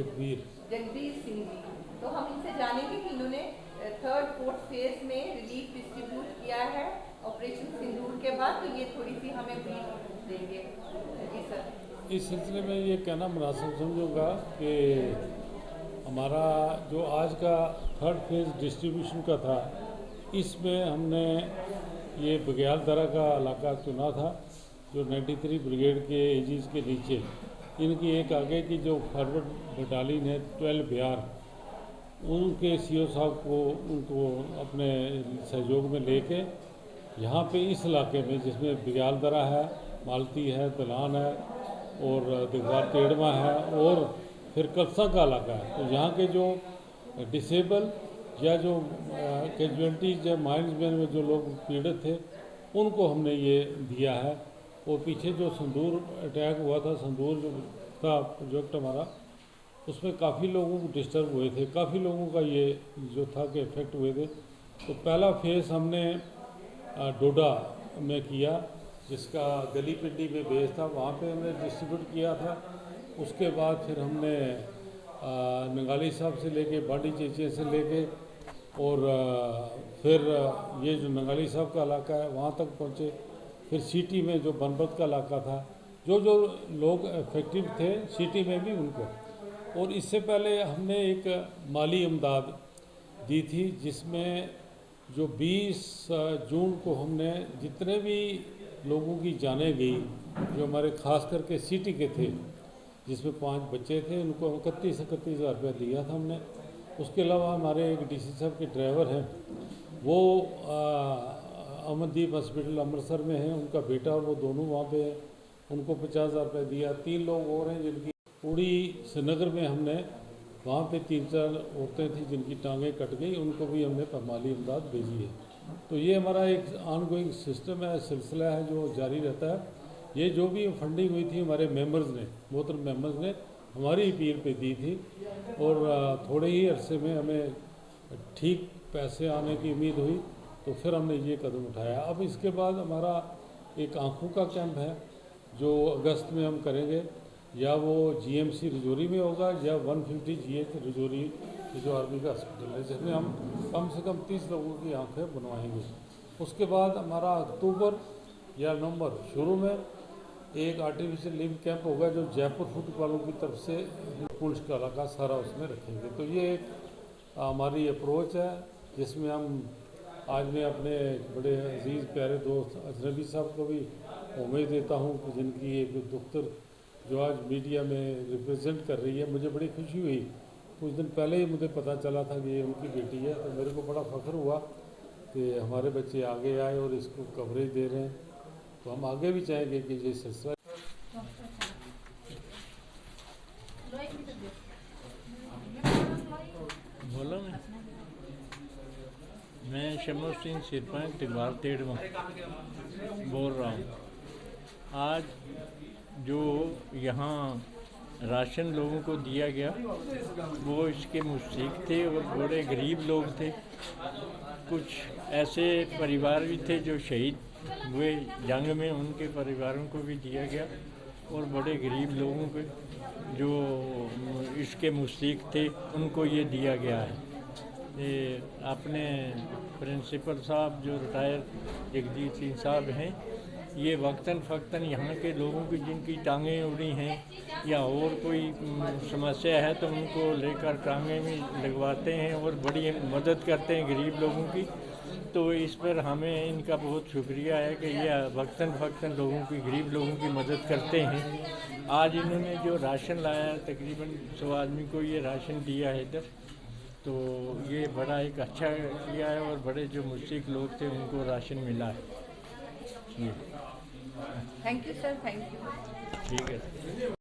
जगबीर सिंह जी। तो हम इनसे जानेंगे कि इन्होंने थर्ड फोर्थ फेज में रिलीफ डिस्ट्रीब्यूट किया है ऑपरेशन सिंदूर के बाद, तो ये थोड़ी सी हमें ब्रीफ देंगे। जी सर। इस सिलसिले में ये कहना मुनासिब समझूंगा कि हमारा जो आज का थर्ड फेज डिस्ट्रीब्यूशन का था, इसमें हमने ये बग्याल दरा का इलाका चुना था, जो 93 ब्रिगेड के एजीज के नीचे इनकी एक आगे की जो फॉरवर्ड बटालियन है 12 बिहार, उनके सीओ साहब को उनको अपने सहयोग में लेके यहाँ पे इस इलाके में जिसमें बग्याल दरा है, मालती है, दलान है और दिगवार तेड़मा है और फिर कलसा का इलाका है, तो यहाँ के जो डिसेबल या जो कैजुअल्टीज या माइंस में जो लोग पीड़ित थे उनको हमने ये दिया है। और पीछे जो संदूर अटैक हुआ था, संदूर जो था प्रोजेक्ट हमारा, उसमें काफ़ी लोगों को डिस्टर्ब हुए थे, काफ़ी लोगों का ये जो था कि इफेक्ट हुए थे। तो पहला फेज़ हमने डोडा में किया, जिसका गली पिंडी में बेस था, वहाँ पे हमने डिस्ट्रीब्यूट किया था। उसके बाद फिर हमने नंगाली साहब से लेके बाडी चेचे से लेके और फिर ये जो नंगाली साहब का इलाका है वहाँ तक पहुँचे। फिर सिटी में जो बनबत का इलाका था, जो लोग इफेक्टिव थे सिटी में भी उनको। और इससे पहले हमने एक माली इमदाद दी थी, जिसमें जो 20 जून को हमने जितने भी लोगों की जानें गई जो हमारे ख़ास करके सिटी के थे, जिसमें 5 बच्चे थे, उनको 31-31 हज़ार रुपया दिया था हमने। उसके अलावा हमारे एक डीसी साहब के ड्राइवर हैं, वो अमनदीप हॉस्पिटल अमृतसर में है, उनका बेटा और वो दोनों वहाँ पे हैं, उनको 50,000 रुपये दिया। 3 लोग और हैं जिनकी पूरी श्रीनगर में हमने वहाँ पे 3-4 औरतें थी जिनकी टांगें कट गई, उनको भी हमने माली इमदाद भेजी है। तो ये हमारा एक ऑनगोइंग सिस्टम है, सिलसिला है जो जारी रहता है। ये जो भी फंडिंग हुई थी हमारे मेंबर्स ने, मोहतरम मेंबर्स ने हमारी अपील पे दी थी और थोड़े ही अरसे में हमें ठीक पैसे आने की उम्मीद हुई, तो फिर हमने ये कदम उठाया। अब इसके बाद हमारा एक आँखों का कैंप है जो अगस्त में हम करेंगे, या वो जीएमसी रजौरी में होगा या 150 GH रजौरी जो आर्मी का हॉस्पिटल है, जिसमें हम कम से कम 30 लोगों की आंखें बनवाएंगे। उसके बाद हमारा अक्टूबर या नवंबर शुरू में एक आर्टिफिशियल लिव कैंप होगा जो जयपुर फूड वालों की तरफ से पुलिस का इलाका सारा उसमें रखेंगे। तो ये एक हमारी अप्रोच है, जिसमें हम आज मैं अपने बड़े अजीज़ प्यारे दोस्त अजनबी साहब को भी उम्मीद देता हूँ कि जिनकी एक दफ्तर जो आज मीडिया में रिप्रेजेंट कर रही है, मुझे बड़ी खुशी हुई। कुछ दिन पहले ही मुझे पता चला था कि ये उनकी बेटी है, तो मेरे को बड़ा फ़ख्र हुआ कि हमारे बच्चे आगे आए और इसको कवरेज दे रहे हैं। तो हम आगे भी चाहेंगे कि ये सिलसिला बोला मैं शमस सिंह सिरपंच दिगवार तेड़मा बोल रहा हूँ। आज जो यहाँ राशन लोगों को दिया गया वो इसके मुस्तहिक थे और बड़े गरीब लोग थे। कुछ ऐसे परिवार भी थे जो शहीद हुए जंग में, उनके परिवारों को भी दिया गया, और बड़े गरीब लोगों को जो इसके मुस्तहिक थे उनको ये दिया गया है। ये अपने प्रिंसिपल साहब जो रिटायर जगजीत सिंह साहब हैं, ये वक्तन फ़क्तन यहाँ के लोगों की जिनकी टांगें उड़ी हैं या और कोई समस्या है तो उनको लेकर टांगें भी लगवाते हैं और बड़ी मदद करते हैं गरीब लोगों की। तो इस पर हमें इनका बहुत शुक्रिया है कि ये वक्तन फ़क्तन लोगों की, गरीब लोगों की मदद करते हैं। आज इन्होंने जो राशन लाया है, तकरीबन 100 आदमी को ये राशन दिया है इधर, तो ये बड़ा एक अच्छा किया है और बड़े जो मुस्तहिक लोग थे उनको राशन मिला है। Thank you sir, thank you. ठीक है।